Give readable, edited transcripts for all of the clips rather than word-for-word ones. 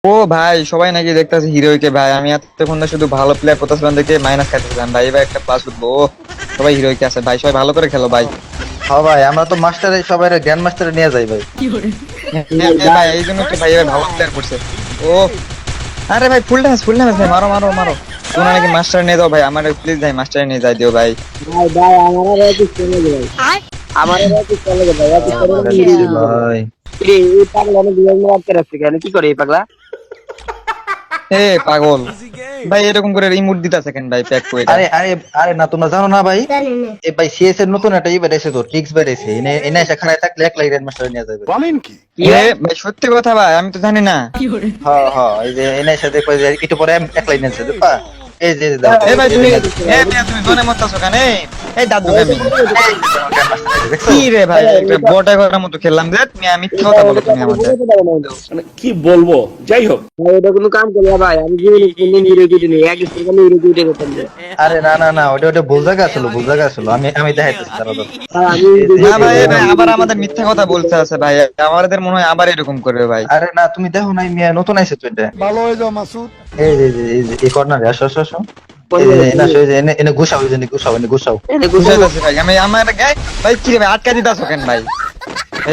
ও ভাই, সবাই নাকি দেখতেছে হিরোইকে। ভাই আমি এতক্ষণ ধরে শুধু ভালো প্লেয়ার করতেছিলাম দেখে মাইনাস খাইতেছিলাম ভাই। এবার একটা প্লাস উঠবো। ও সবাই হিরোইকে আছে ভাই, সবাই ভালো করে খেলো ভাই। হ্যাঁ ভাই, আমরা তো মাস্টারে সবাই গ্র্যান্ড মাস্টারে নিয়ে যাই ভাই। হ্যাঁ হ্যাঁ ভাই, এই জন্য তো ভাই এবার ভালো প্লেয়ার করছে। ও আরে ভাই, ফুল ড্যামেজ ভাই, মারো মারো মারো। তোমরা নাকি মাস্টার নিয়ে যাও ভাই, আমার প্লিজ ভাই মাস্টারে নিয়ে যাই দিও ভাই। ভাই ভাই আমার আর কিছু চলে গেল ভাই। আমার আর কিছু চলে গেল ভাই। কিছু করে আরে নিয়ে দিল ভাই, এই পাগলা অনেক দিন আটকে রাখছে কেন? কি করে এই পাগলা? এ পাগল ভাই, এরকম করে রিমোট দিতেছে কেন ভাই প্যাক করে? আরে আরে আরে না, তোমরা জানো না ভাই, এই ভাই সিএস এর নতুন একটা ইভেন্ট এসে তো ট্রিক্স বেরিয়েছে। এনে এনে এসে খানায় থাকলে এক লাখ গ্র্যান্ড মাস্টারে নিয়ে যাবে। এ ভাই সত্যি কথা ভাই, আমি তো জানি না। হ্যাঁ হ্যাঁ, এই যে এনে এসে দেখো যে একটু পরে এক লাখ নিয়েছে দেখবা। এই যে দাও এ ভাই তুমি, এ মিয়া তুমি জোনে মরতাছো কেন? এই দাদু আমি কি রে ভাই, একটা বট করার মতো খেললাম রে। তুমি আমি মিথ্যা কথা বলো তুমি আমাদের। মানে কি বলবো, যাই হোক। ভাই এটা কোনো কাম করে না ভাই। আমি জীবনে কোনো হিরো কিনে নেই। এক সেকেন্ডে হিরো কিনে করতাম না। আরে না না না, ওটা ওটা ভুল জায়গা ছিল, ভুল জায়গা ছিল। আমি আমি দেখাইতেছি তারা তো। আর আমি না ভাই, এ ভাই আবার আমাদের মিথ্যা কথা বলতে আছে ভাই। আমাদের মনে হয় আবার এরকম করবে ভাই। আরে না, তুমি দেখো নাই মিয়া, নতুন আইছে তো এটা। ভালো হয়ে যাও মাসুদ। এই যে এই যে এই কর্নারে আসো আসো আসো। এই যে না আসো, এই যে এনে এনে ঘুষাও, এই যে এনে ঘুষাও, এনে ঘুষাও। বুঝাইতেছি ভাই, আমি আমার ভাই কি রে ভাই, আটকা দিতাছো কেন ভাই?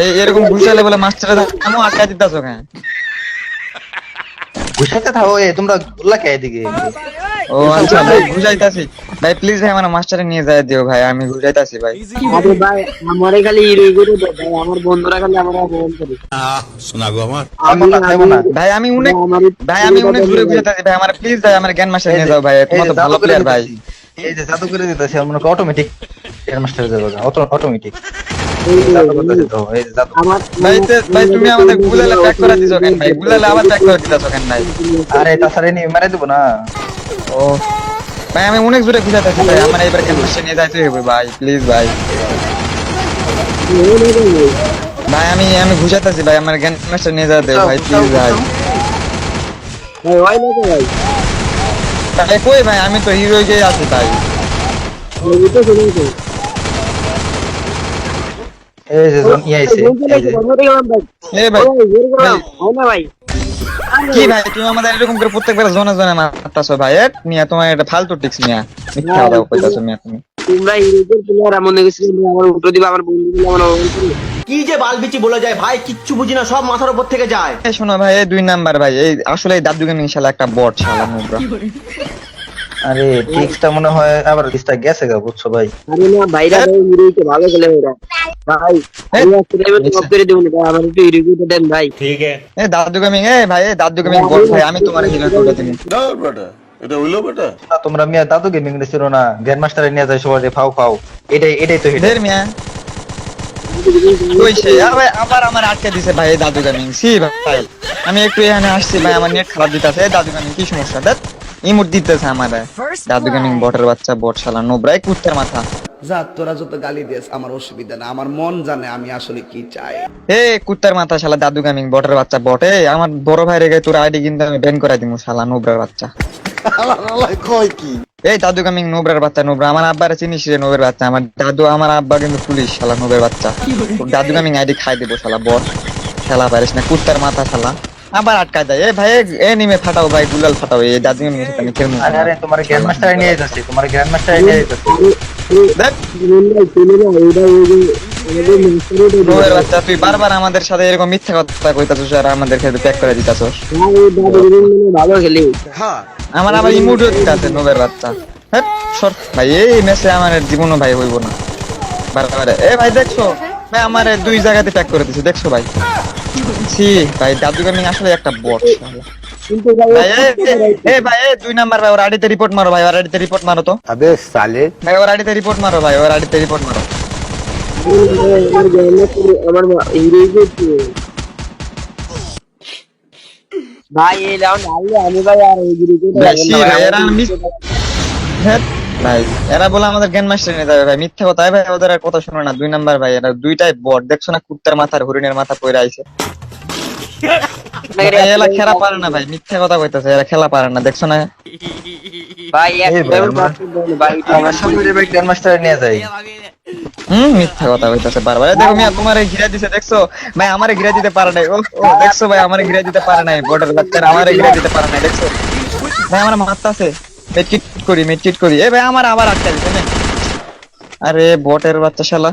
এই এরকম বুঝাইলে বলে মাস্টারে আমি আটকা দিতাছো কেন? ঘুষাইতে থাকো, এই তোমরা লাগে এদিকে। ও আচ্ছা ভাই, বুঝাইতাছি ভাই। প্লিজ ভাই আমার মাস্টারে নিয়ে যায় দিও ভাই, আমি বুঝাইতাছি ভাই। আরে ভাই আমারে খালি হিরো করে দাও ভাই। আমার বন্ধুরা খালি আমার অপমান করে। থাকবো না, থাকবো না। ভাই আমি অনেক, ভাই আমি অনেক দূরে বুঝাইতাছি ভাই। আমার প্লিজ ভাই আমার জ্ঞান মাস্টারে নিয়ে যাও ভাই, তোমার তো ভালো প্লেয়ার ভাই। এই যে জাদু করে দিতেছি, মনে করো অটোমেটিক এর মাস্টার যাবে, অটোমেটিক এই জাদু করতে দিতে হবে। এই যে জাদু। আমার ভাই তুমি আমাদের গুলালে প্যাক করে দিছো কেন ভাই? গুলালে আবার প্যাক করে দিতাছো কেন ভাই? আরে তাছাড়া নি মেরে দেবো না। ও ভাই আমি অনেক দূরে বুঝাইতাছি ভাই, আমার এবার জ্ঞান মাস্টারে নিয়ে যাইতে হবে ভাই, প্লিজ ভাই। ভাই আমি বুঝাইতাছি ভাই, আমার জ্ঞান মাস্টার নিয়ে যাতে ভাই, প্লিজ ভাই। ভাই ওই না তো ভাই। ভাই কই ভাই, আমি তো হিরোইকে আছি ভাই। এই তো শুনুন তো। এই যে ইয়ে আইছে, এই যে এ ভাই হয় না ভাই। কি ভাই, তুমি আমাদের এরকম করে প্রত্যেকবার জনে জনে মারতাছো ভাই। এ মিয়া তোমার এটা ফালতু টিক্স মিয়া, মিথ্যা কথা কইতাছো মিয়া তুমি। তোমরা হিরোদের প্লেয়ার এমন গেছিল আমার উল্টো দিবা। আমার বন্ধুগুলো আমার অপমান করে। কি যে বালবিচি বলে যায় ভাই, কিচ্ছু বুঝি না, সব মাথার উপর থেকে যায়। এই শোনো ভাই, এই 2 নাম্বার ভাই, এই আসলে এই দাদু গেমিং শালা একটা বট শালা নোংরা। আরে টিক্সটা মনে হয় আবার টিক্সটা গেছে গা, বুঝছো ভাই। আরে না ভাইরা ভাই হিরোকে ভালো খেলে এরা। ভাই আমি আজকে টপ করে দেব না ভাই। আমার একটু হিরোকে দেন ভাই। এই দাদু গেমিং, এই ভাই এই দাদু গেমিং বট ভাই, আমি তোমার হিরো করে দিমু। না, তোমরা মিয়া দাদু গেমিং রে ছিল না, গ্র্যান্ড মাস্টারে নিয়ে যায় সবাই ফাও ফাও। এটাই এটাই তো হিট। ঢের মিয়া কইছে আবার আবার আমার আটকে দিছে ভাই এই দাদু গেমিং। সি ভাই আমি একটু এখানে আসছি ভাই, আমার নেট খারাপ দিতাছে। এই দাদু গেমিং কি সমস্যা? দেখ ইমোট দিতেছে আমারে। দাদু গেমিং বটের বাচ্চা, বট শালা নোবরাই কুত্তার মাথা। যা তোরা যত গালি দিস আমার অসুবিধা না, আমার মন জানে আমি আসলে কি চাই। এ কুত্তার মাথা শালা দাদু গেমিং বটের বাচ্চা বট। এ আমার বড় ভাই রেগে তোর আইডি কিন্তু আমি ব্যান করে দিমু শালা নোবরার বাচ্চা। কয় কি? এই দাদু গেমিং নোবরার বাচ্চা নোবরা। আমার আব্বারে চিনিস রে নোবের বাচ্চা? আমার দাদু, আমার আব্বা কিন্তু পুলিশ শালা নোবের বাচ্চা। তোর দাদু গেমিং আইডি খাই দেবো শালা বট। খেলা পারিস না কুত্তার মাথা শালা। আবার আটকায় দেয়। এ ভাই এ নিমে ফাটাও ভাই, গুলাল ফাটাও। এই দাদু গেমিং এর সাথে আমি খেলবো না। আরে আরে, তোমার গ্র্যান্ড মাস্টারে নিয়ে যাচ্ছে, তোমার গ্র্যান্ড মাস্টারে নিয়ে যাচ্ছে। দেখ ভাই শুনে না এটা আমাদের মিস্ত্রি নোবের বাচ্চা, তুই বারবার আমাদের সাথে এরকম মিথ্যা কথা কইতাছস আর আমাদের খেতে প্যাক করে দিতাছস। ভালো খেলে। আমার আবার ইমোটও দিতাছে নোবের বাচ্চা। হ্যাঁ সর ভাই, এই ম্যাচে আমার জীবনও ভাই হইব না বারবার। এ ভাই দেখছো ভাই, আমার 2 জায়গাতে প্যাক করে দিছে, দেখছো ভাই? সি ভাই দাদু গেমিং আসলে একটা বট শালা। কিন্তু ভাই এ ভাই 2 নাম্বার ভাই, ওর আইডিতে রিপোর্ট মারো ভাই, ওর আইডিতে রিপোর্ট মারো তো। আবে সালে। ভাই ওর আইডিতে রিপোর্ট মারো ভাই, ওর আইডিতে রিপোর্ট মারো। আমার হিরোকে ভাই এই রাউন্ড হারলে আমি ভাই আর এই হিরোকে ভাই সি ভাই এরা হ্যাঁ ভাই, এরা বলে আমাদের জ্ঞান মাস্টার নিয়ে যাবে ভাই। মিথ্যা কথা ভাই, ওদের আর কথা শুনে না। 2 নাম্বার ভাই, এরা দুইটাই বট। দেখছো না কুত্তার মাথার হরিণের মাথা পইরা আইছে। এরা খেলা পারে না ভাই, মিথ্যা কথা কইতাছে। এরা খেলা পারে না, দেখছো না? ভাই এক এই ভাই, ভাই আমরা সবাই ভাই গ্র্যান্ড মাস্টারে নিয়ে যাই। মিথ্যা কথা হইতাছে বারবার। এই দেখো মিয়া তোমারে ঘিরা দিছে দেখছো ভাই, আমারে ঘিরা দিতে পারে নাই। ও ও দেখছো ভাই, আমারে ঘিরা দিতে পারে নাই, বটের বাচ্চারা আমারে ঘিরা দিতে পারে নাই দেখছো ভাই। আমার মারতাছে, মেটকিট করি। এ ভাই আমার আবার আটকা দিছে না। আরে বটের বাচ্চা শালা।